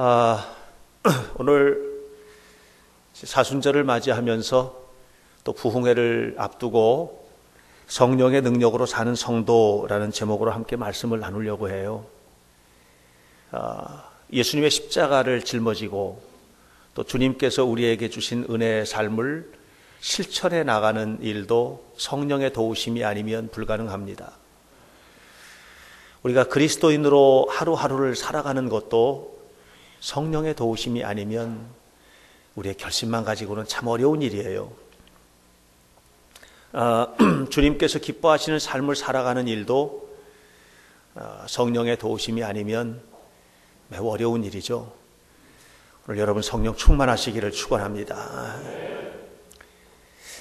아, 오늘 사순절을 맞이하면서 또 부흥회를 앞두고 성령의 능력으로 사는 성도라는 제목으로 함께 말씀을 나누려고 해요. 예수님의 십자가를 짊어지고 또 주님께서 우리에게 주신 은혜의 삶을 실천해 나가는 일도 성령의 도우심이 아니면 불가능합니다. 우리가 그리스도인으로 하루하루를 살아가는 것도 성령의 도우심이 아니면 우리의 결심만 가지고는 참 어려운 일이에요. 주님께서 기뻐하시는 삶을 살아가는 일도 성령의 도우심이 아니면 매우 어려운 일이죠. 오늘 여러분 성령 충만하시기를 축원합니다.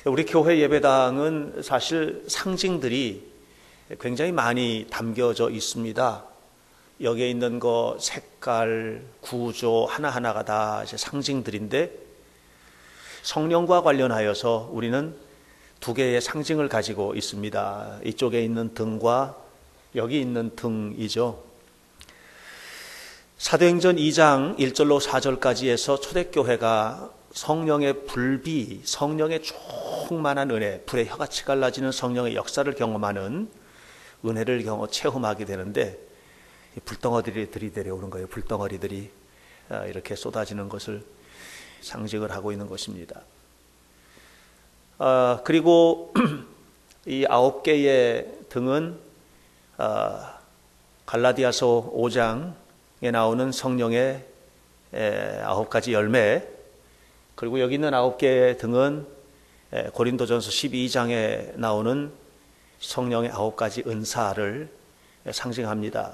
우리 교회 예배당은 사실 상징들이 굉장히 많이 담겨져 있습니다. 여기에 있는 거 색깔, 구조 하나하나가 다 이제 상징들인데 성령과 관련하여서 우리는 두 개의 상징을 가지고 있습니다. 이쪽에 있는 등과 여기 있는 등이죠. 사도행전 2장 1절로 4절까지에서 초대교회가 성령의 불비, 성령의 충만한 은혜, 불의 혀같이 갈라지는 성령의 역사를 경험하는 은혜를 체험하게 되는데 불덩어리들이 들이내려오는 거예요. 불덩어리들이 이렇게 쏟아지는 것을 상징을 하고 있는 것입니다. 그리고 이 9개의 등은 갈라디아서 5장에 나오는 성령의 9가지 열매, 그리고 여기 있는 9개의 등은 고린도전서 12장에 나오는 성령의 9가지 은사를 상징합니다.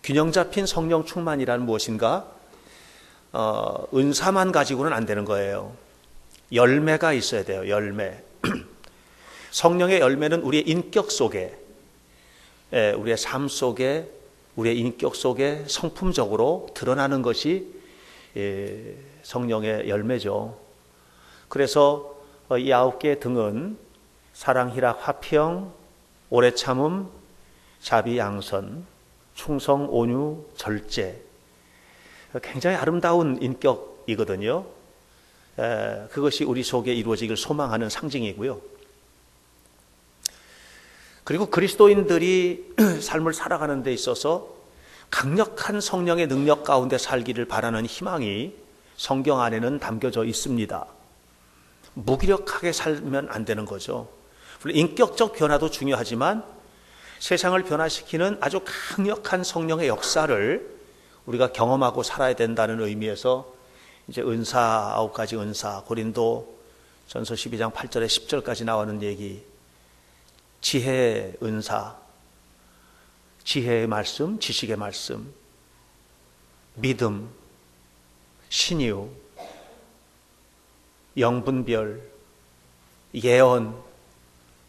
균형 잡힌 성령 충만이란 무엇인가? 은사만 가지고는 안 되는 거예요. 열매가 있어야 돼요. 열매. 성령의 열매는 우리의 인격 속에, 우리의 삶 속에, 우리의 인격 속에 성품적으로 드러나는 것이 성령의 열매죠. 그래서 이 9개의 등은 사랑, 희락, 화평, 오래 참음, 자비, 양선, 충성, 온유, 절제. 굉장히 아름다운 인격이거든요. 그것이 우리 속에 이루어지길 소망하는 상징이고요. 그리고 그리스도인들이 삶을 살아가는 데 있어서 강력한 성령의 능력 가운데 살기를 바라는 희망이 성경 안에는 담겨져 있습니다. 무기력하게 살면 안 되는 거죠. 물론 인격적 변화도 중요하지만 세상을 변화시키는 아주 강력한 성령의 역사를 우리가 경험하고 살아야 된다는 의미에서 이제 은사, 9가지 은사, 고린도 전서 12장 8절에 10절까지 나오는 얘기, 지혜의 은사, 지혜의 말씀, 지식의 말씀, 믿음, 신유, 영분별, 예언,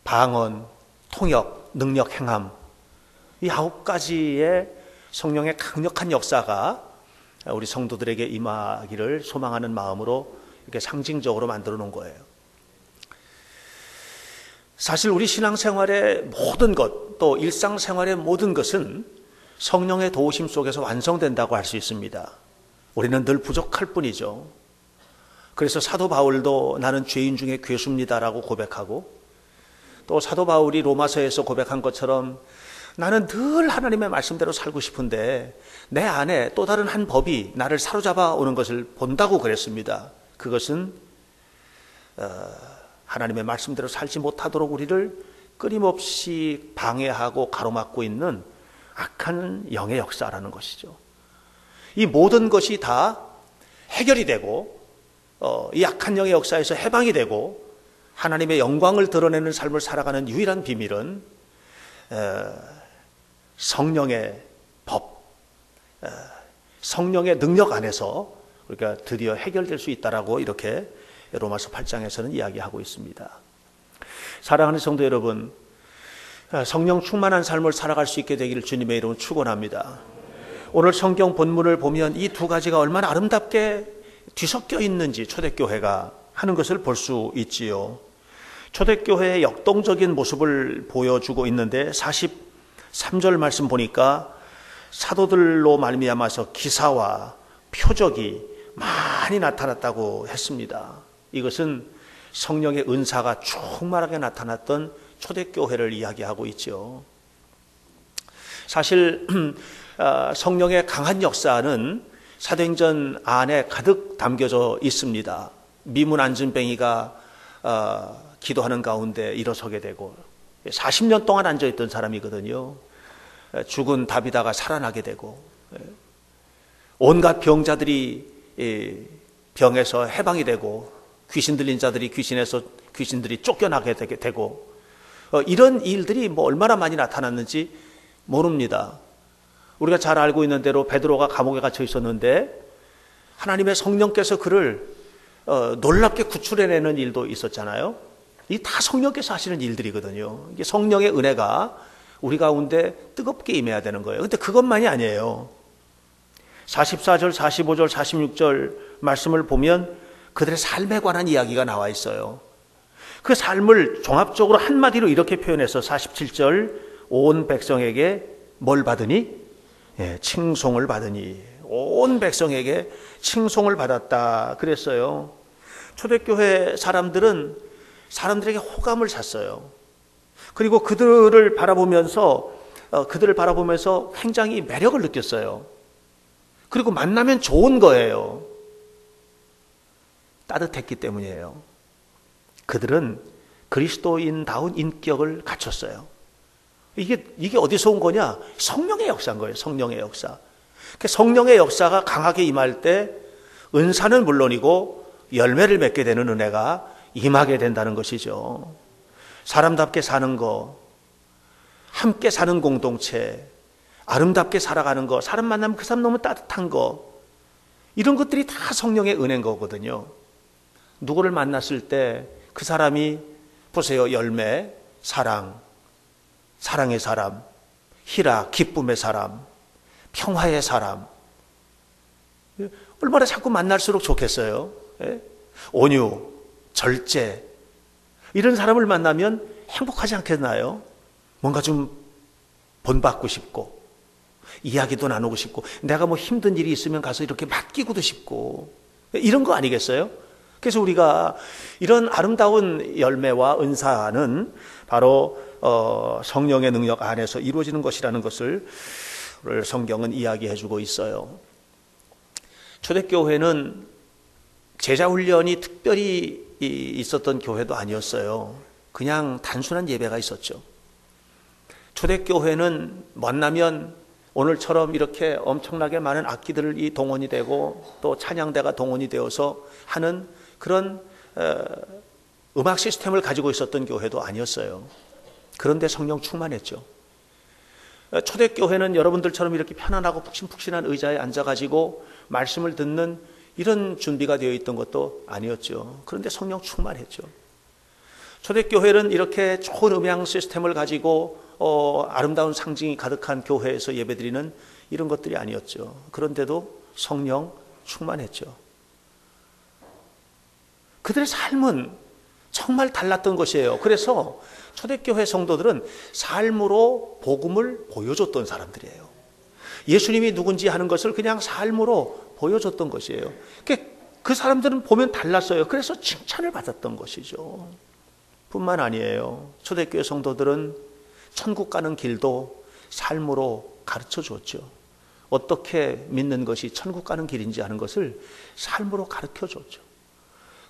방언, 통역, 능력, 행함, 이 9가지의 성령의 강력한 역사가 우리 성도들에게 임하기를 소망하는 마음으로 이렇게 상징적으로 만들어 놓은 거예요. 사실 우리 신앙생활의 모든 것, 또 일상생활의 모든 것은 성령의 도우심 속에서 완성된다고 할 수 있습니다. 우리는 늘 부족할 뿐이죠. 그래서 사도 바울도 나는 죄인 중에 괴수입니다라고 고백하고, 또 사도 바울이 로마서에서 고백한 것처럼 나는 늘 하나님의 말씀대로 살고 싶은데 내 안에 또 다른 한 법이 나를 사로잡아 오는 것을 본다고 그랬습니다. 그것은 하나님의 말씀대로 살지 못하도록 우리를 끊임없이 방해하고 가로막고 있는 악한 영의 역사라는 것이죠. 이 모든 것이 다 해결이 되고 이 악한 영의 역사에서 해방이 되고 하나님의 영광을 드러내는 삶을 살아가는 유일한 비밀은 성령의 법, 성령의 능력 안에서 우리가 드디어 해결될 수 있다라고 이렇게 로마서 8장에서는 이야기하고 있습니다. 사랑하는 성도 여러분, 성령 충만한 삶을 살아갈 수 있게 되기를 주님의 이름으로 축원합니다. 오늘 성경 본문을 보면 이 두 가지가 얼마나 아름답게 뒤섞여 있는지 초대교회가 하는 것을 볼 수 있지요. 초대교회의 역동적인 모습을 보여주고 있는데 43절 말씀 보니까 사도들로 말미암아서 기사와 표적이 많이 나타났다고 했습니다. 이것은 성령의 은사가 충만하게 나타났던 초대교회를 이야기하고 있죠. 사실 성령의 강한 역사는 사도행전 안에 가득 담겨져 있습니다. 미문 안진뱅이가 기도하는 가운데 일어서게 되고 40년 동안 앉아있던 사람이거든요. 죽은 다비다가 살아나게 되고 온갖 병자들이 병에서 해방이 되고 귀신 들린 자들이 귀신들이 쫓겨나게 되고 이런 일들이 얼마나 많이 나타났는지 모릅니다. 우리가 잘 알고 있는 대로 베드로가 감옥에 갇혀 있었는데 하나님의 성령께서 그를 놀랍게 구출해내는 일도 있었잖아요. 이게 다 성령께서 하시는 일들이거든요. 이게 성령의 은혜가 우리 가운데 뜨겁게 임해야 되는 거예요. 근데 그것만이 아니에요. 44절, 45절, 46절 말씀을 보면 그들의 삶에 관한 이야기가 나와 있어요. 그 삶을 종합적으로 한마디로 이렇게 표현해서 47절 온 백성에게 뭘 받으니? 칭송을 받으니. 온 백성에게 칭송을 받았다 그랬어요. 초대교회 사람들에게 호감을 샀어요. 그리고 그들을 바라보면서 굉장히 매력을 느꼈어요. 그리고 만나면 좋은 거예요. 따뜻했기 때문이에요. 그들은 그리스도인다운 인격을 갖췄어요. 이게 어디서 온 거냐? 성령의 역사인 거예요. 성령의 역사. 성령의 역사가 강하게 임할 때 은사는 물론이고 열매를 맺게 되는 은혜가 임하게 된다는 것이죠. 사람답게 사는 거, 함께 사는 공동체, 아름답게 살아가는 거, 사람 만나면 그 사람 너무 따뜻한 거, 이런 것들이 다 성령의 은혜인 거거든요. 누구를 만났을 때 그 사람이 보세요. 열매, 사랑의 사람, 희락, 기쁨의 사람, 평화의 사람, 얼마나 자꾸 만날수록 좋겠어요. 온유, 절제, 이런 사람을 만나면 행복하지 않겠나요? 뭔가 좀 본받고 싶고 이야기도 나누고 싶고 내가 힘든 일이 있으면 가서 이렇게 맡기고도 싶고 이런 거 아니겠어요? 그래서 우리가 이런 아름다운 열매와 은사는 바로 성령의 능력 안에서 이루어지는 것이라는 것을 성경은 이야기해주고 있어요. 초대교회는 제자훈련이 특별히 있었던 교회도 아니었어요. 그냥 단순한 예배가 있었죠. 초대교회는 만나면 오늘처럼 이렇게 엄청나게 많은 악기들이 동원이 되고 또 찬양대가 동원이 되어서 하는 그런 음악 시스템을 가지고 있었던 교회도 아니었어요. 그런데 성령 충만했죠. 초대교회는 여러분들처럼 이렇게 편안하고 푹신푹신한 의자에 앉아가지고 말씀을 듣는 이런 준비가 되어 있던 것도 아니었죠. 그런데 성령 충만했죠. 초대교회는 이렇게 좋은 음향 시스템을 가지고 아름다운 상징이 가득한 교회에서 예배드리는 이런 것들이 아니었죠. 그런데도 성령 충만했죠. 그들의 삶은 정말 달랐던 것이에요. 그래서 초대교회 성도들은 삶으로 복음을 보여줬던 사람들이에요. 예수님이 누군지 하는 것을 그냥 삶으로 보여줬던 것이에요. 그 사람들은 보면 달랐어요. 그래서 칭찬을 받았던 것이죠. 뿐만 아니에요. 초대교회 성도들은 천국 가는 길도 삶으로 가르쳐 줬죠. 어떻게 믿는 것이 천국 가는 길인지 하는 것을 삶으로 가르쳐 줬죠.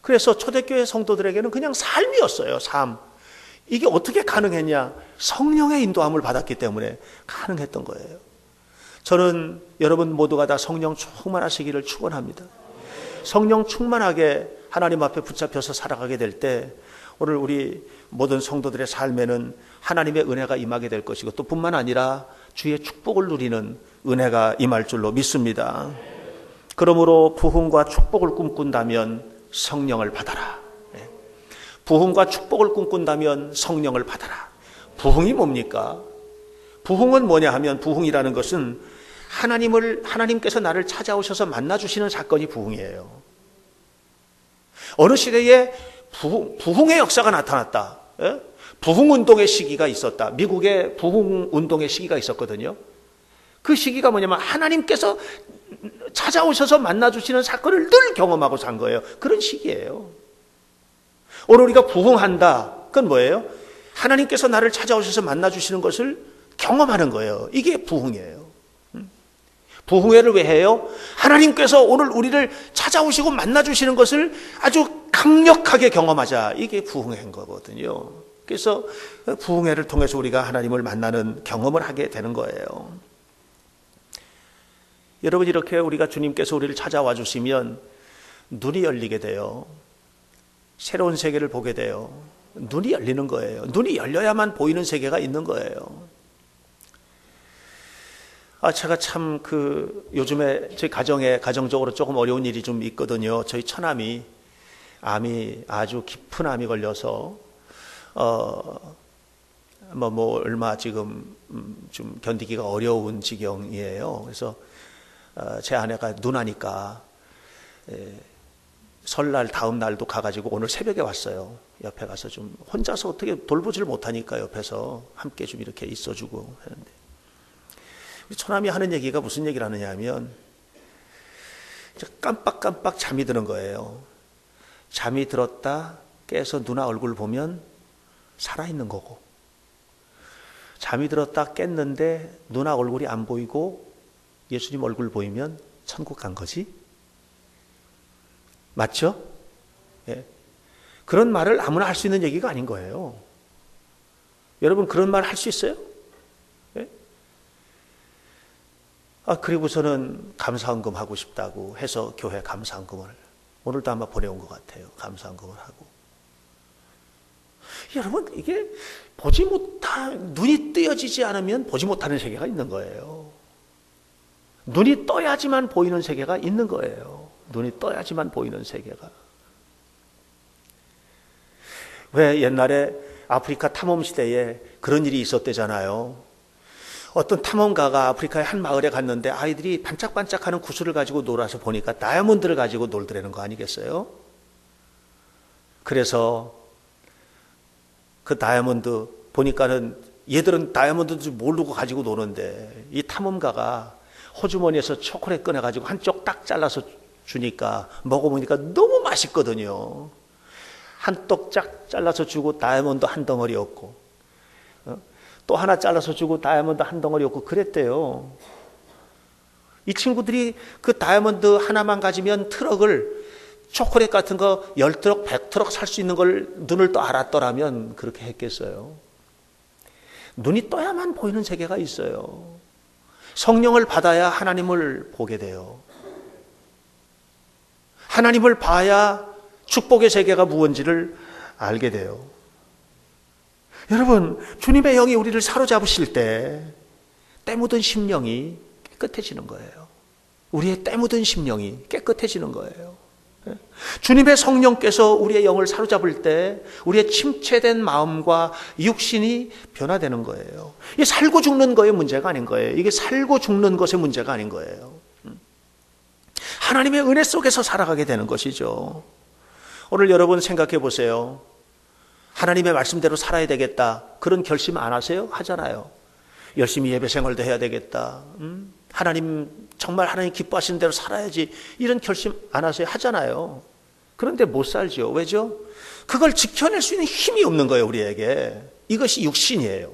그래서 초대교회 성도들에게는 그냥 삶이었어요. 삶. 이게 어떻게 가능했냐? 성령의 인도함을 받았기 때문에 가능했던 거예요. 저는 여러분 모두가 다 성령 충만하시기를 축원합니다. 성령 충만하게 하나님 앞에 붙잡혀서 살아가게 될 때 오늘 우리 모든 성도들의 삶에는 하나님의 은혜가 임하게 될 것이고 또 뿐만 아니라 주의 축복을 누리는 은혜가 임할 줄로 믿습니다. 그러므로 부흥과 축복을 꿈꾼다면 성령을 받아라. 부흥과 축복을 꿈꾼다면 성령을 받아라. 부흥이 뭡니까? 부흥은 뭐냐 하면 부흥이라는 것은 하나님께서 나를 찾아오셔서 만나주시는 사건이 부흥이에요. 어느 시대에 부흥의 역사가 나타났다. 부흥운동의 시기가 있었다. 미국에 부흥운동의 시기가 있었거든요. 그 시기가 뭐냐면 하나님께서 찾아오셔서 만나주시는 사건을 늘 경험하고 산 거예요. 그런 시기예요. 오늘 우리가 부흥한다. 그건 뭐예요? 하나님께서 나를 찾아오셔서 만나주시는 것을 경험하는 거예요. 이게 부흥이에요. 부흥회를 왜 해요? 하나님께서 오늘 우리를 찾아오시고 만나주시는 것을 아주 강력하게 경험하자. 이게 부흥회인 거거든요. 그래서 부흥회를 통해서 우리가 하나님을 만나는 경험을 하게 되는 거예요. 여러분, 이렇게 우리가 주님께서 우리를 찾아와 주시면 눈이 열리게 돼요. 새로운 세계를 보게 돼요. 눈이 열리는 거예요. 눈이 열려야만 보이는 세계가 있는 거예요. 제가 참 요즘에 저희 가정적으로 조금 어려운 일이 좀 있거든요. 저희 처남이 아주 깊은 암이 걸려서 얼마 지금 좀 견디기가 어려운 지경이에요. 그래서 제 아내가 누나니까 설날 다음 날도 가가지고 오늘 새벽에 왔어요. 옆에 가서 좀 혼자서 어떻게 돌보지를 못하니까 옆에서 함께 좀 이렇게 있어주고 하는데, 우리 처남이 하는 얘기가 무슨 얘기를 하느냐 하면 깜빡깜빡 잠이 드는 거예요. 잠이 들었다 깨서 누나 얼굴 보면 살아있는 거고, 잠이 들었다 깼는데 누나 얼굴이 안 보이고 예수님 얼굴 보이면 천국 간 거지? 맞죠? 예. 그런 말을 아무나 할 수 있는 얘기가 아닌 거예요. 여러분, 그런 말 할 수 있어요? 예? 그리고서는 감사헌금 하고 싶다고 해서 교회 감사헌금을 오늘도 아마 보내온 것 같아요. 감사헌금을 하고. 여러분, 이게 눈이 뜨여지지 않으면 보지 못하는 세계가 있는 거예요. 눈이 떠야지만 보이는 세계가 있는 거예요. 눈이 떠야지만 보이는 세계가. 왜 옛날에 아프리카 탐험 시대에 그런 일이 있었대잖아요. 어떤 탐험가가 아프리카의 한 마을에 갔는데 아이들이 반짝반짝하는 구슬을 가지고 놀아서 보니까 다이아몬드를 가지고 놀더라는 거 아니겠어요? 그래서 그 다이아몬드 보니까는 얘들은 다이아몬드인지 모르고 가지고 노는데, 이 탐험가가 호주머니에서 초콜릿 꺼내가지고 한쪽 딱 잘라서 주니까 먹어보니까 너무 맛있거든요. 한 떡 쫙 잘라서 주고 다이아몬드 한 덩어리였고, 또 하나 잘라서 주고 다이아몬드 한 덩어리였고 그랬대요. 이 친구들이 그 다이아몬드 하나만 가지면 트럭을, 초콜릿 같은 거 10트럭, 100트럭 살 수 있는 걸 눈을 떠 알았더라면 그렇게 했겠어요. 눈이 떠야만 보이는 세계가 있어요. 성령을 받아야 하나님을 보게 돼요. 하나님을 봐야 축복의 세계가 무엇인지를 알게 돼요. 여러분, 주님의 영이 우리를 사로잡으실 때 때묻은 심령이 깨끗해지는 거예요. 우리의 때묻은 심령이 깨끗해지는 거예요. 주님의 성령께서 우리의 영을 사로잡을 때 우리의 침체된 마음과 육신이 변화되는 거예요. 이게 살고 죽는 거의 문제가 아닌 거예요. 이게 살고 죽는 것의 문제가 아닌 거예요. 하나님의 은혜 속에서 살아가게 되는 것이죠. 오늘 여러분 생각해 보세요. 하나님의 말씀대로 살아야 되겠다, 그런 결심 안 하세요? 하잖아요. 열심히 예배 생활도 해야 되겠다, 정말 하나님 기뻐하시는 대로 살아야지, 이런 결심 안 하세요? 하잖아요. 그런데 못 살죠. 왜죠? 그걸 지켜낼 수 있는 힘이 없는 거예요, 우리에게. 이것이 육신이에요.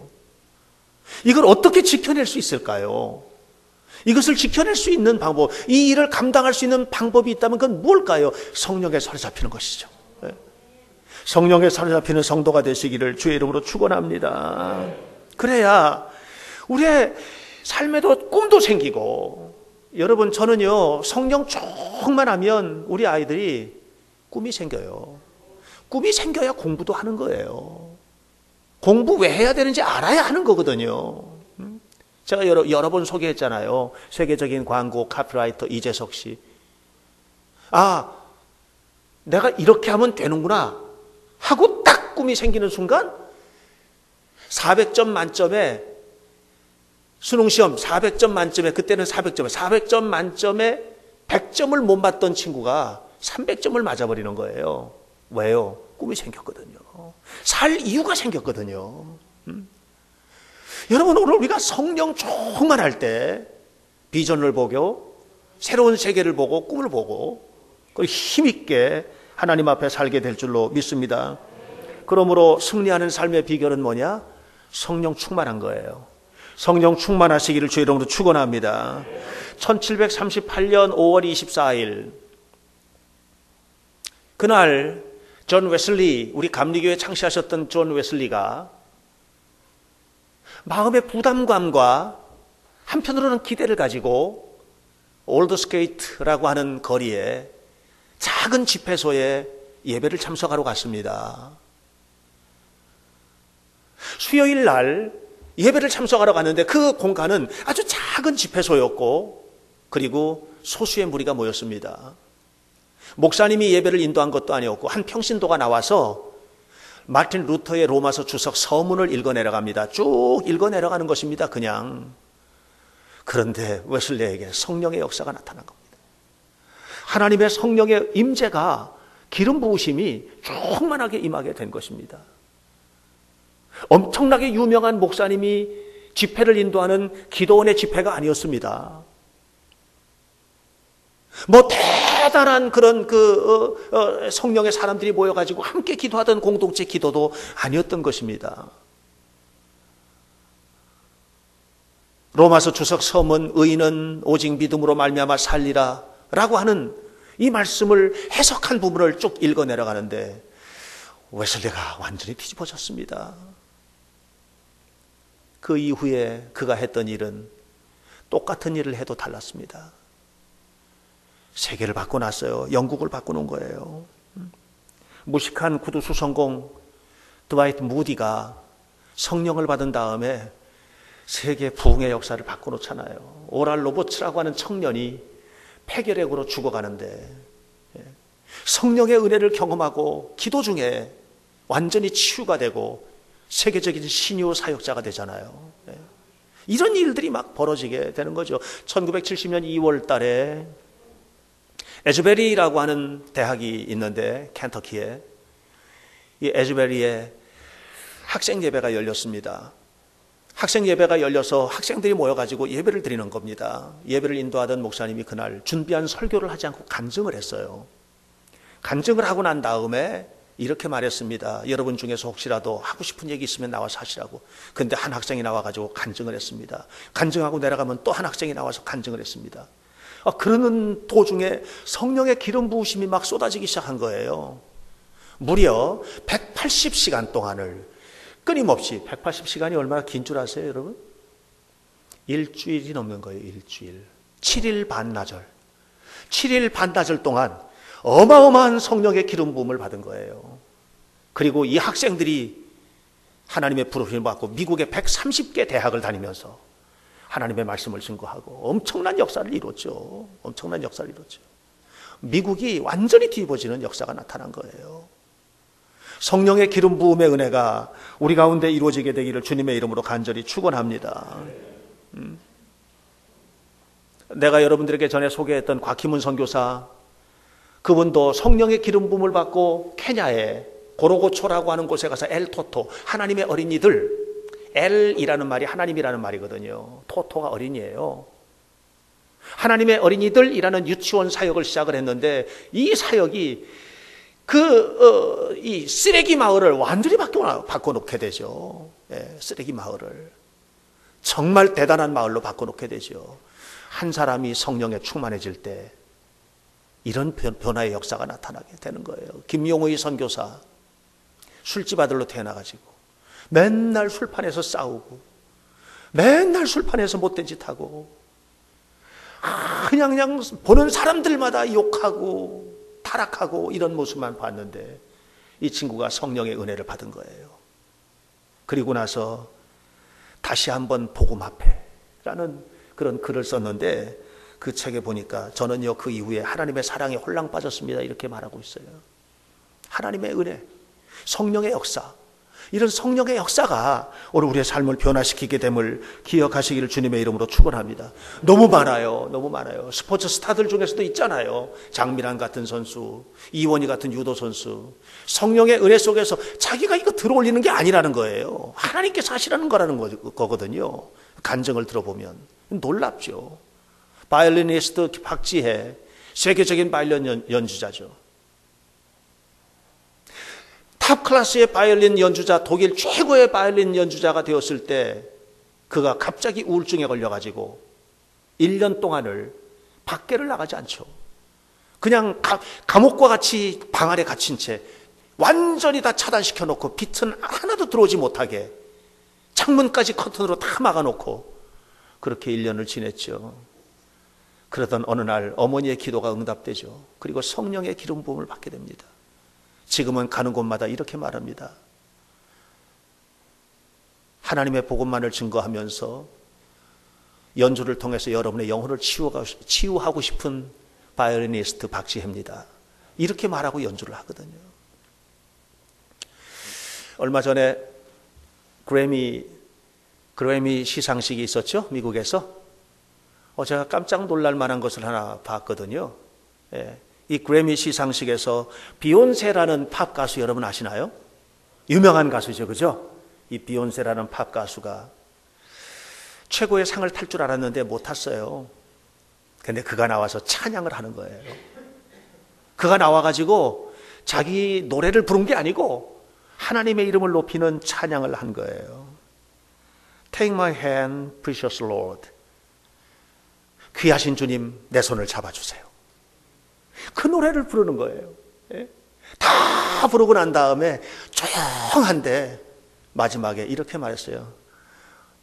이걸 어떻게 지켜낼 수 있을까요? 이것을 지켜낼 수 있는 방법, 이 일을 감당할 수 있는 방법이 있다면 그건 뭘까요? 성령에 사로잡히는 것이죠. 성령에 사로잡히는 성도가 되시기를 주의 이름으로 축원합니다. 그래야 우리의 삶에도 꿈도 생기고, 여러분, 저는요, 성령 충만하면 우리 아이들이 꿈이 생겨요. 꿈이 생겨야 공부도 하는 거예요. 공부 왜 해야 되는지 알아야 하는 거거든요. 제가 여러 번 소개했잖아요. 세계적인 광고 카피라이터 이재석 씨. 내가 이렇게 하면 되는구나 하고 딱 꿈이 생기는 순간 400점 만점에, 수능시험 400점 만점에, 그때는 400점 만점에 100점을 못 맞던 친구가 300점을 맞아버리는 거예요. 왜요? 꿈이 생겼거든요. 살 이유가 생겼거든요. 여러분, 오늘 우리가 성령 충만할 때 비전을 보고 새로운 세계를 보고 꿈을 보고 그리고 힘있게 하나님 앞에 살게 될 줄로 믿습니다. 그러므로 승리하는 삶의 비결은 뭐냐? 성령 충만한 거예요. 성령 충만하시기를 주의 이름으로 축원합니다. 1738년 5월 24일 그날 존 웨슬리, 우리 감리교회 창시하셨던 존 웨슬리가 마음의 부담감과 한편으로는 기대를 가지고 올드스게이트라고 하는 거리에 작은 집회소에 예배를 참석하러 갔습니다. 수요일 날 예배를 참석하러 갔는데 그 공간은 아주 작은 집회소였고 그리고 소수의 무리가 모였습니다. 목사님이 예배를 인도한 것도 아니었고 한 평신도가 나와서 마틴 루터의 로마서 주석 서문을 읽어 내려갑니다. 쭉 읽어 내려가는 것입니다. 그냥. 그런데 웨슬리에게 성령의 역사가 나타난 겁니다. 하나님의 성령의 임재가 기름 부으심이 충만하게 임하게 된 것입니다. 엄청나게 유명한 목사님이 집회를 인도하는 기도원의 집회가 아니었습니다. 뭐 대단한 그런 성령의 사람들이 모여가지고 함께 기도하던 공동체 기도도 아니었던 것입니다. 로마서 주석 서문 의인은 오직 믿음으로 말미암아 살리라 라고 하는 이 말씀을 해석한 부분을 쭉 읽어 내려가는데 웨슬리가 완전히 뒤집어졌습니다. 그 이후에 그가 했던 일은 똑같은 일을 해도 달랐습니다. 세계를 바꿔놨어요. 영국을 바꾸는 거예요. 무식한 구두 수성공 드와이트 무디가 성령을 받은 다음에 세계 부흥의 역사를 바꿔놓잖아요. 오랄 로버츠라고 하는 청년이 폐결핵으로 죽어가는데 성령의 은혜를 경험하고 기도 중에 완전히 치유가 되고 세계적인 신유 사역자가 되잖아요. 이런 일들이 막 벌어지게 되는 거죠. 1970년 2월 달에 에즈베리라고 하는 대학이 있는데 켄터키에 이 에즈베리에 학생 예배가 열렸습니다. 학생 예배가 열려서 학생들이 모여가지고 예배를 드리는 겁니다. 예배를 인도하던 목사님이 그날 준비한 설교를 하지 않고 간증을 했어요. 간증을 하고 난 다음에 이렇게 말했습니다. 여러분 중에서 혹시라도 하고 싶은 얘기 있으면 나와서 하시라고. 근데 한 학생이 나와가지고 간증을 했습니다. 간증하고 내려가면 또 한 학생이 나와서 간증을 했습니다. 그러는 도중에 성령의 기름 부으심이 막 쏟아지기 시작한 거예요. 무려 180시간 동안을 끊임없이 180시간이 얼마나 긴 줄 아세요, 여러분? 일주일이 넘는 거예요, 일주일. 7일 반나절. 7일 반나절 동안 어마어마한 성령의 기름 부음을 받은 거예요. 그리고 이 학생들이 하나님의 부르심을 받고 미국의 130개 대학을 다니면서 하나님의 말씀을 증거하고 엄청난 역사를 이뤘죠. 엄청난 역사를 이뤘죠. 미국이 완전히 뒤집어지는 역사가 나타난 거예요. 성령의 기름 부음의 은혜가 우리 가운데 이루어지게 되기를 주님의 이름으로 간절히 축원합니다. 내가 여러분들에게 전에 소개했던 곽희문 선교사, 그분도 성령의 기름 부음을 받고 케냐에 고로고초라고 하는 곳에 가서 엘토토, 하나님의 어린이들, 엘이라는 말이 하나님이라는 말이거든요. 토토가 어린이에요. 하나님의 어린이들이라는 유치원 사역을 시작을 했는데 이 사역이 이 쓰레기 마을을 완전히 바꿔놓게 되죠. 쓰레기 마을을 정말 대단한 마을로 바꿔놓게 되죠. 한 사람이 성령에 충만해질 때 이런 변화의 역사가 나타나게 되는 거예요. 김용의 선교사 술집 아들로 태어나가지고 맨날 술판에서 싸우고 맨날 술판에서 못된 짓 하고 그냥 보는 사람들마다 욕하고 타락하고 이런 모습만 봤는데 이 친구가 성령의 은혜를 받은 거예요. 그리고 나서 다시 한번 복음 앞에라는 그런 글을 썼는데 그 책에 보니까 저는요 그 이후에 하나님의 사랑에 홀랑 빠졌습니다 이렇게 말하고 있어요. 하나님의 은혜, 성령의 역사, 이런 성령의 역사가 오늘 우리의 삶을 변화시키게 됨을 기억하시기를 주님의 이름으로 축원합니다. 너무 많아요. 너무 많아요. 스포츠 스타들 중에서도 있잖아요. 장미란 같은 선수, 이원희 같은 유도 선수. 성령의 은혜 속에서 자기가 이거 들어올리는 게 아니라는 거예요. 하나님께서 하시라는 거라는 거거든요. 간증을 들어보면 놀랍죠. 바이올리니스트 박지혜, 세계적인 바이올린 연주자죠. 탑 클래스의 바이올린 연주자, 독일 최고의 바이올린 연주자가 되었을 때 그가 갑자기 우울증에 걸려가지고 1년 동안을 밖에를 나가지 않죠. 그냥 감옥과 같이 방 안에 갇힌 채 완전히 다 차단시켜 놓고 빛은 하나도 들어오지 못하게 창문까지 커튼으로 다 막아놓고 그렇게 1년을 지냈죠. 그러던 어느 날 어머니의 기도가 응답되죠. 그리고 성령의 기름 부음을 받게 됩니다. 지금은 가는 곳마다 이렇게 말합니다. 하나님의 복음만을 증거하면서 연주를 통해서 여러분의 영혼을 치유하고 싶은 바이올리니스트 박지혜입니다. 이렇게 말하고 연주를 하거든요. 얼마 전에 그래미 시상식이 있었죠. 미국에서. 제가 깜짝 놀랄 만한 것을 하나 봤거든요. 이 그래미 시상식에서 비욘세라는 팝 가수 여러분 아시나요? 유명한 가수죠. 그죠? 이 비욘세라는 팝 가수가 최고의 상을 탈 줄 알았는데 못 탔어요. 근데 그가 나와서 찬양을 하는 거예요. 그가 나와가지고 자기 노래를 부른 게 아니고 하나님의 이름을 높이는 찬양을 한 거예요. Take my hand, precious Lord. 귀하신 주님, 내 손을 잡아주세요. 그 노래를 부르는 거예요. 다 부르고 난 다음에 조용한데 마지막에 이렇게 말했어요.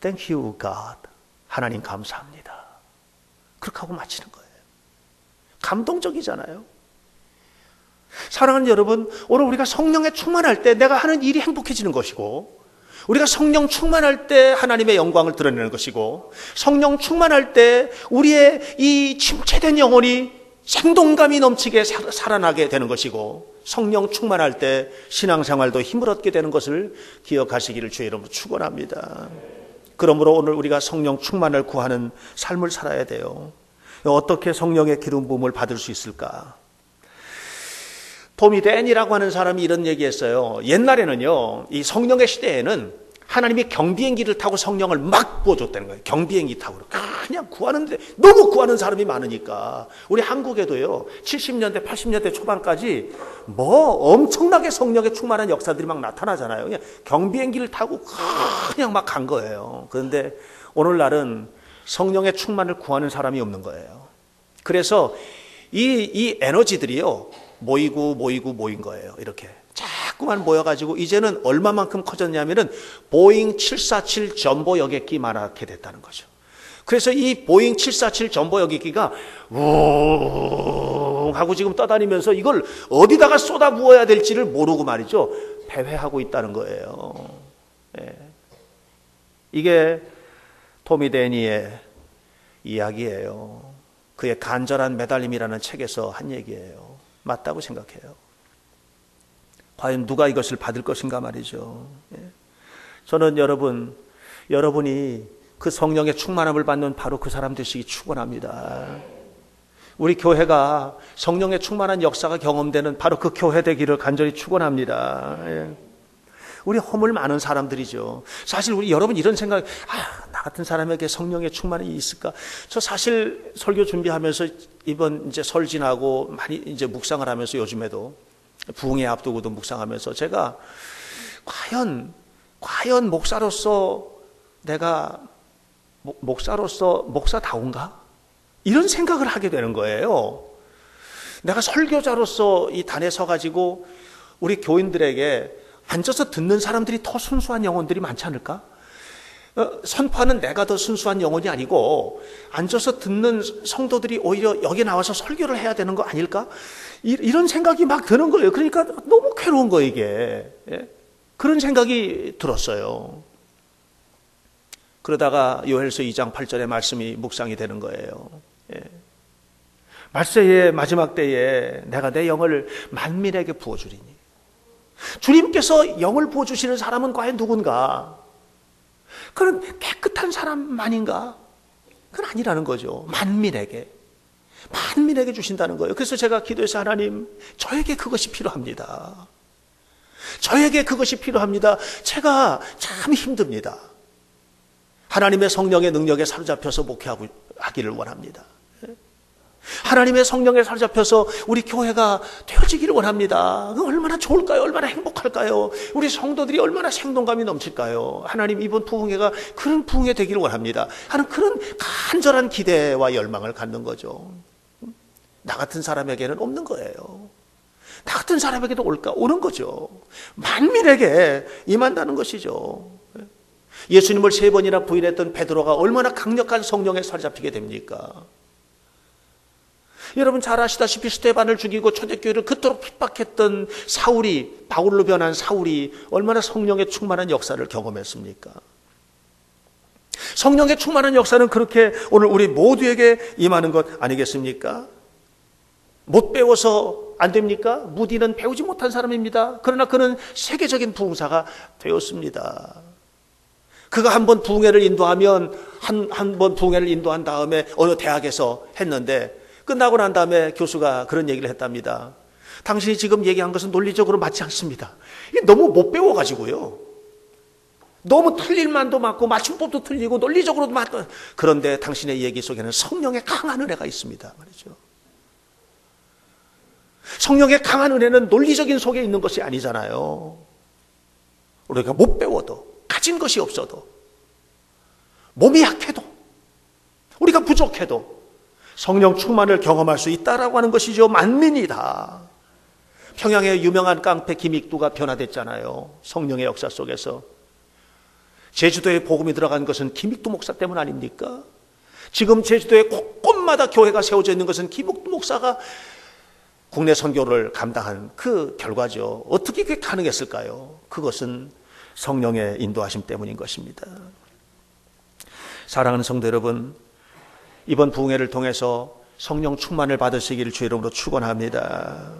Thank you, God. 하나님 감사합니다. 그렇게 하고 마치는 거예요. 감동적이잖아요. 사랑하는 여러분, 오늘 우리가 성령에 충만할 때 내가 하는 일이 행복해지는 것이고, 우리가 성령 충만할 때 하나님의 영광을 드러내는 것이고, 성령 충만할 때 우리의 이 침체된 영혼이 생동감이 넘치게 살아나게 되는 것이고, 성령 충만할 때 신앙생활도 힘을 얻게 되는 것을 기억하시기를 주의 이름으로 축원합니다. 그러므로 오늘 우리가 성령 충만을 구하는 삶을 살아야 돼요. 어떻게 성령의 기름 부음을 받을 수 있을까? 토미 댄이라고 하는 사람이 이런 얘기했어요. 옛날에는요, 이 성령의 시대에는 하나님이 경비행기를 타고 성령을 막 부어줬다는 거예요. 경비행기 타고 그냥 구하는데 너무 구하는 사람이 많으니까 우리 한국에도요 70년대 80년대 초반까지 뭐 엄청나게 성령에 충만한 역사들이 막 나타나잖아요. 그냥 경비행기를 타고 그냥 막 간 거예요. 그런데 오늘날은 성령의 충만을 구하는 사람이 없는 거예요. 그래서 이 에너지들이요 모인 거예요. 이렇게 자꾸만 모여가지고 이제는 얼마만큼 커졌냐면은 보잉 747 전보 여객기만하게 됐다는 거죠. 그래서 이 보잉 747 전보 여객기가 웅 하고 지금 떠다니면서 이걸 어디다가 쏟아 부어야 될지를 모르고 말이죠. 배회하고 있다는 거예요. 이게 토미 데니의 이야기예요. 그의 간절한 매달림이라는 책에서 한 얘기예요. 맞다고 생각해요. 과연 누가 이것을 받을 것인가 말이죠. 저는 여러분이 그 성령의 충만함을 받는 바로 그 사람 되시기 축원합니다. 우리 교회가 성령의 충만한 역사가 경험되는 바로 그 교회 되기를 간절히 축원합니다. 우리 허물 많은 사람들이죠. 사실 우리 여러분 이런 생각, 나 같은 사람에게 성령의 충만이 있을까? 저 사실 설교 준비하면서 이번 이제 설 지나고 많이 이제 묵상을 하면서 요즘에도 부흥회 앞두고도 묵상하면서 제가 과연 목사로서 내가 목사다운가? 이런 생각을 하게 되는 거예요. 내가 설교자로서 이 단에 서가지고 우리 교인들에게 앉아서 듣는 사람들이 더 순수한 영혼들이 많지 않을까? 선포하는 내가 더 순수한 영혼이 아니고 앉아서 듣는 성도들이 오히려 여기 나와서 설교를 해야 되는 거 아닐까? 이런 생각이 막 드는 거예요. 그러니까 너무 괴로운 거예요, 이게. 그런 생각이 들었어요. 그러다가 요엘서 2장 8절의 말씀이 묵상이 되는 거예요. 말세의 마지막 때에 내가 내 영을 만민에게 부어주리니. 주님께서 영을 부어주시는 사람은 과연 누군가? 그런 깨끗한 사람만인가? 그건 아니라는 거죠. 만민에게 주신다는 거예요. 그래서 제가 기도해서 하나님, 저에게 그것이 필요합니다. 저에게 그것이 필요합니다. 제가 참 힘듭니다. 하나님의 성령의 능력에 사로잡혀서 목회하기를 원합니다. 하나님의 성령에 사로잡혀서 우리 교회가 되어지기를 원합니다. 얼마나 좋을까요? 얼마나 행복할까요? 우리 성도들이 얼마나 생동감이 넘칠까요? 하나님 이번 부흥회가 그런 부흥회 되기를 원합니다 하는 그런 간절한 기대와 열망을 갖는 거죠. 나 같은 사람에게는 없는 거예요. 나 같은 사람에게도 오는 거죠. 만민에게 임한다는 것이죠. 예수님을 3번이나 부인했던 베드로가 얼마나 강력한 성령에 사로잡히게 됩니까? 여러분 잘 아시다시피 스데반을 죽이고 초대교회를 그토록 핍박했던 사울이, 바울로 변한 사울이 얼마나 성령에 충만한 역사를 경험했습니까? 성령에 충만한 역사는 그렇게 오늘 우리 모두에게 임하는 것 아니겠습니까? 못 배워서 안 됩니까? 무디는 배우지 못한 사람입니다. 그러나 그는 세계적인 부흥사가 되었습니다. 그가 한번 부흥회를 인도하면 한 번 부흥회를 인도한 다음에 어느 대학에서 했는데 끝나고 난 다음에 교수가 그런 얘기를 했답니다. 당신이 지금 얘기한 것은 논리적으로 맞지 않습니다. 이게 너무 못 배워가지고요. 너무 틀릴 만도 맞고 맞춤법도 틀리고 논리적으로도 맞고, 그런데 당신의 얘기 속에는 성령의 강한 은혜가 있습니다 말이죠. 성령의 강한 은혜는 논리적인 속에 있는 것이 아니잖아요. 우리가 못 배워도, 가진 것이 없어도, 몸이 약해도, 우리가 부족해도 성령 충만을 경험할 수 있다라고 하는 것이죠. 만민이 다. 평양의 유명한 깡패 김익두가 변화됐잖아요. 성령의 역사 속에서. 제주도에 복음이 들어간 것은 김익두 목사 때문 아닙니까? 지금 제주도에 곳곳마다 교회가 세워져 있는 것은 김익두 목사가 국내 선교를 감당한 그 결과죠. 어떻게 그게 가능했을까요? 그것은 성령의 인도하심 때문인 것입니다. 사랑하는 성도 여러분, 이번 부흥회를 통해서 성령 충만을 받으시기를 주의 이름으로 축원합니다.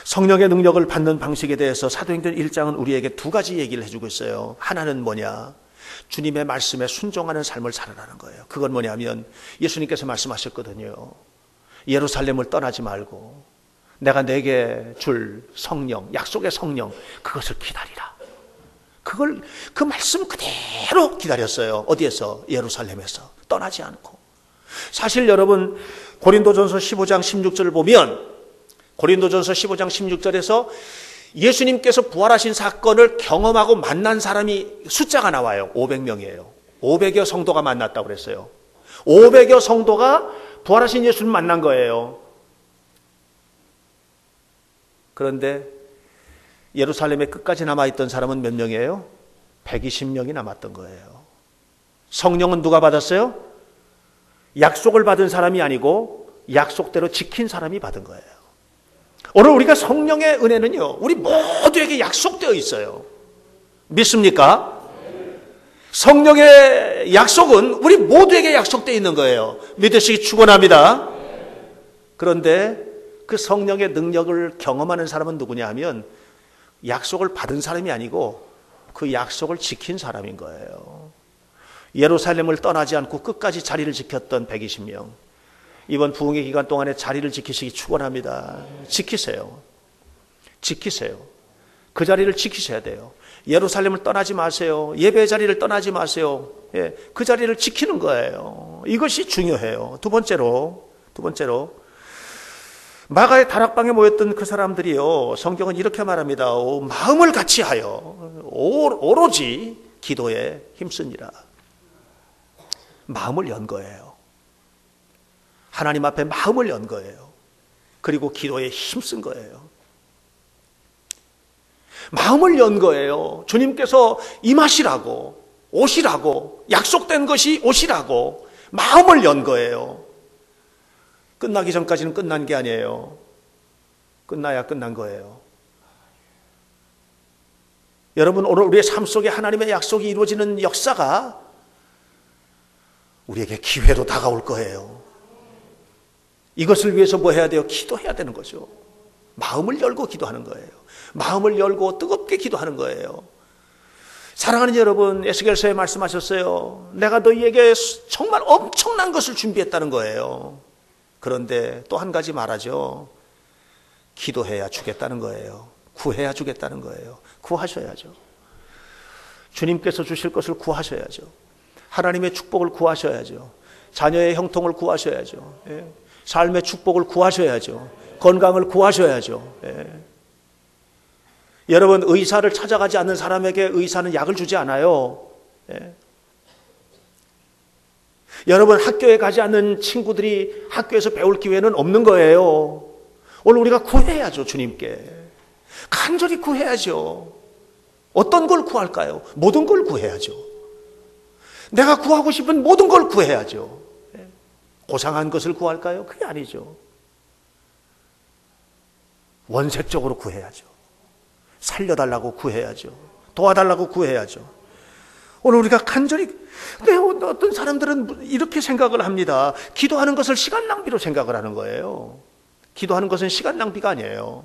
성령의 능력을 받는 방식에 대해서 사도행전 1장은 우리에게 2가지 얘기를 해주고 있어요. 하나는 뭐냐? 주님의 말씀에 순종하는 삶을 살아라는 거예요. 그건 뭐냐면 예수님께서 말씀하셨거든요. 예루살렘을 떠나지 말고 내가 내게 줄 성령, 약속의 성령, 그것을 기다리라. 그 말씀 그대로 기다렸어요. 어디에서? 예루살렘에서. 떠나지 않고. 사실 여러분 고린도전서 15장 16절을 보면 고린도전서 15장 16절에서 예수님께서 부활하신 사건을 경험하고 만난 사람이 숫자가 나와요. 500명이에요. 500여 성도가 만났다고 그랬어요. 500여 성도가 부활하신 예수님 만난 거예요. 그런데 예루살렘에 끝까지 남아있던 사람은 몇 명이에요? 120명이 남았던 거예요. 성령은 누가 받았어요? 약속을 받은 사람이 아니고 약속대로 지킨 사람이 받은 거예요. 오늘 우리가 성령의 은혜는요, 우리 모두에게 약속되어 있어요. 믿습니까? 성령의 약속은 우리 모두에게 약속되어 있는 거예요. 믿으시기 축원합니다. 그런데 그 성령의 능력을 경험하는 사람은 누구냐 하면 약속을 받은 사람이 아니고 그 약속을 지킨 사람인 거예요. 예루살렘을 떠나지 않고 끝까지 자리를 지켰던 120명. 이번 부흥의 기간 동안에 자리를 지키시기 축원합니다. 지키세요. 지키세요. 그 자리를 지키셔야 돼요. 예루살렘을 떠나지 마세요. 예배 자리를 떠나지 마세요. 예, 그 자리를 지키는 거예요. 이것이 중요해요. 두 번째로 마가의 다락방에 모였던 그 사람들이요, 성경은 이렇게 말합니다. 마음을 같이하여 오로지 기도에 힘쓰니라. 마음을 연 거예요. 하나님 앞에 마음을 연 거예요. 그리고 기도에 힘쓴 거예요. 마음을 연 거예요. 주님께서 임하시라고, 오시라고, 약속된 것이 오시라고 마음을 연 거예요. 끝나기 전까지는 끝난 게 아니에요. 끝나야 끝난 거예요. 여러분, 오늘 우리의 삶 속에 하나님의 약속이 이루어지는 역사가 우리에게 기회로 다가올 거예요. 이것을 위해서 뭐 해야 돼요? 기도해야 되는 거죠. 마음을 열고 기도하는 거예요. 마음을 열고 뜨겁게 기도하는 거예요. 사랑하는 여러분, 에스겔서에 말씀하셨어요. 내가 너희에게 정말 엄청난 것을 준비했다는 거예요. 그런데 또 한 가지 말하죠. 기도해야 주겠다는 거예요. 구해야 주겠다는 거예요. 구하셔야죠. 주님께서 주실 것을 구하셔야죠. 하나님의 축복을 구하셔야죠. 자녀의 형통을 구하셔야죠. 예. 삶의 축복을 구하셔야죠. 건강을 구하셔야죠. 예. 여러분, 의사를 찾아가지 않는 사람에게 의사는 약을 주지 않아요. 예. 여러분, 학교에 가지 않는 친구들이 학교에서 배울 기회는 없는 거예요. 오늘 우리가 구해야죠. 주님께 간절히 구해야죠. 어떤 걸 구할까요? 모든 걸 구해야죠. 내가 구하고 싶은 모든 걸 구해야죠. 고상한 것을 구할까요? 그게 아니죠. 원색적으로 구해야죠. 살려달라고 구해야죠. 도와달라고 구해야죠. 오늘 우리가 간절히, 근데 어떤 사람들은 이렇게 생각을 합니다. 기도하는 것을 시간 낭비로 생각을 하는 거예요. 기도하는 것은 시간 낭비가 아니에요.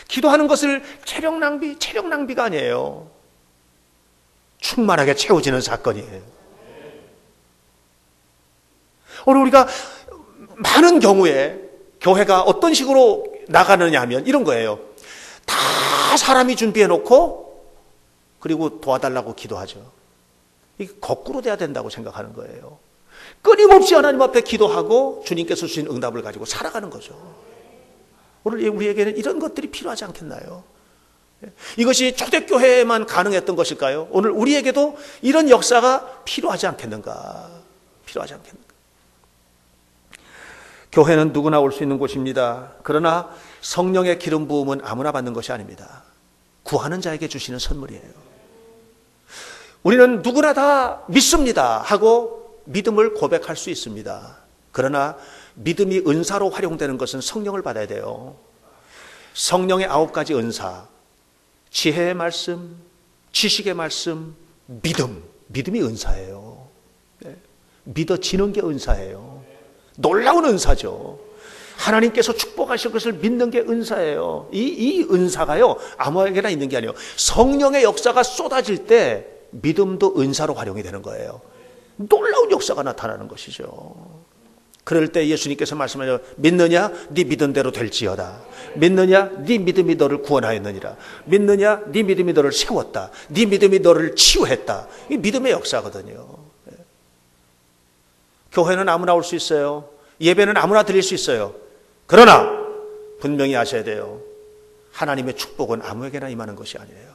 기도하는 것을 체력 낭비가 아니에요. 충만하게 채워지는 사건이에요. 오늘 우리가 많은 경우에 교회가 어떤 식으로 나가느냐 하면 이런 거예요. 다 사람이 준비해 놓고 그리고 도와달라고 기도하죠. 이게 거꾸로 돼야 된다고 생각하는 거예요. 끊임없이 하나님 앞에 기도하고 주님께서 주신 응답을 가지고 살아가는 거죠. 오늘 우리에게는 이런 것들이 필요하지 않겠나요? 이것이 초대교회에만 가능했던 것일까요? 오늘 우리에게도 이런 역사가 필요하지 않겠는가? 필요하지 않겠는가? 교회는 누구나 올 수 있는 곳입니다. 그러나 성령의 기름 부음은 아무나 받는 것이 아닙니다. 구하는 자에게 주시는 선물이에요. 우리는 누구나 다 믿습니다 하고 믿음을 고백할 수 있습니다. 그러나 믿음이 은사로 활용되는 것은 성령을 받아야 돼요. 성령의 9가지 은사, 지혜의 말씀, 지식의 말씀, 믿음이 은사예요. 믿어지는 게 은사예요. 놀라운 은사죠. 하나님께서 축복하실 것을 믿는 게 은사예요. 이 은사가요, 아무에게나 있는 게 아니에요. 성령의 역사가 쏟아질 때 믿음도 은사로 활용이 되는 거예요. 놀라운 역사가 나타나는 것이죠. 그럴 때 예수님께서 말씀하셔, 믿느냐? 네 믿은 대로 될지어다. 믿느냐? 네 믿음이 너를 구원하였느니라. 믿느냐? 네 믿음이 너를 세웠다. 네 믿음이 너를 치유했다. 이 믿음의 역사거든요. 교회는 아무나 올 수 있어요. 예배는 아무나 드릴 수 있어요. 그러나 분명히 아셔야 돼요. 하나님의 축복은 아무에게나 임하는 것이 아니에요.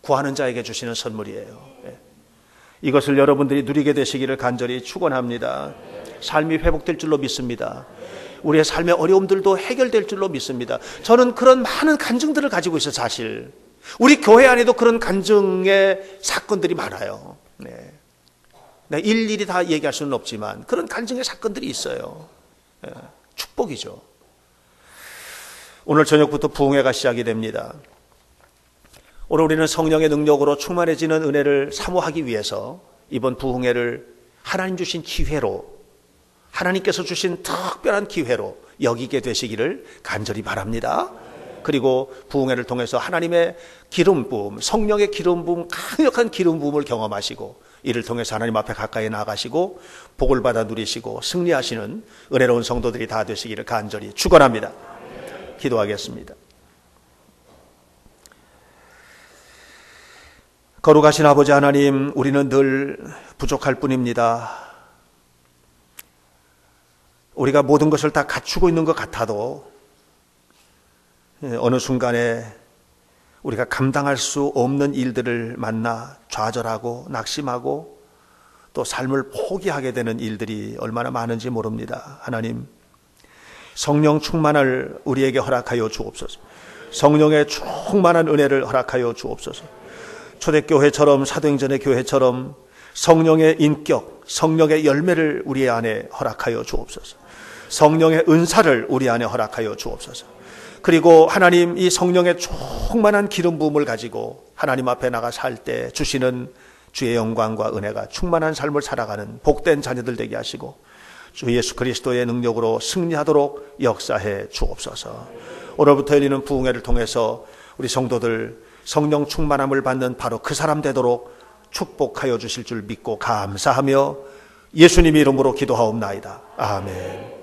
구하는 자에게 주시는 선물이에요. 이것을 여러분들이 누리게 되시기를 간절히 축원합니다. 삶이 회복될 줄로 믿습니다. 우리의 삶의 어려움들도 해결될 줄로 믿습니다. 저는 그런 많은 간증들을 가지고 있어요. 사실 우리 교회 안에도 그런 간증의 사건들이 많아요. 네. 일일이 다 얘기할 수는 없지만 그런 간증의 사건들이 있어요. 축복이죠. 오늘 저녁부터 부흥회가 시작이 됩니다. 오늘 우리는 성령의 능력으로 충만해지는 은혜를 사모하기 위해서 이번 부흥회를 하나님 주신 기회로, 하나님께서 주신 특별한 기회로 여기게 되시기를 간절히 바랍니다. 그리고 부흥회를 통해서 하나님의 기름 부음, 성령의 기름 부음, 강력한 기름 부음을 경험하시고 이를 통해서 하나님 앞에 가까이 나가시고 복을 받아 누리시고 승리하시는 은혜로운 성도들이 다 되시기를 간절히 축원합니다. 기도하겠습니다. 거룩하신 아버지 하나님, 우리는 늘 부족할 뿐입니다. 우리가 모든 것을 다 갖추고 있는 것 같아도 어느 순간에 우리가 감당할 수 없는 일들을 만나 좌절하고 낙심하고 또 삶을 포기하게 되는 일들이 얼마나 많은지 모릅니다. 하나님, 성령 충만을 우리에게 허락하여 주옵소서. 성령의 충만한 은혜를 허락하여 주옵소서. 초대교회처럼, 사도행전의 교회처럼 성령의 인격, 성령의 열매를 우리 안에 허락하여 주옵소서. 성령의 은사를 우리 안에 허락하여 주옵소서. 그리고 하나님, 이 성령의 충만한 기름 부음을 가지고 하나님 앞에 나가 살 때 주시는 주의 영광과 은혜가 충만한 삶을 살아가는 복된 자녀들 되게 하시고 주 예수 그리스도의 능력으로 승리하도록 역사해 주옵소서. 오늘부터 열리는 부흥회를 통해서 우리 성도들 성령 충만함을 받는 바로 그 사람 되도록 축복하여 주실 줄 믿고 감사하며 예수님 이름으로 기도하옵나이다. 아멘.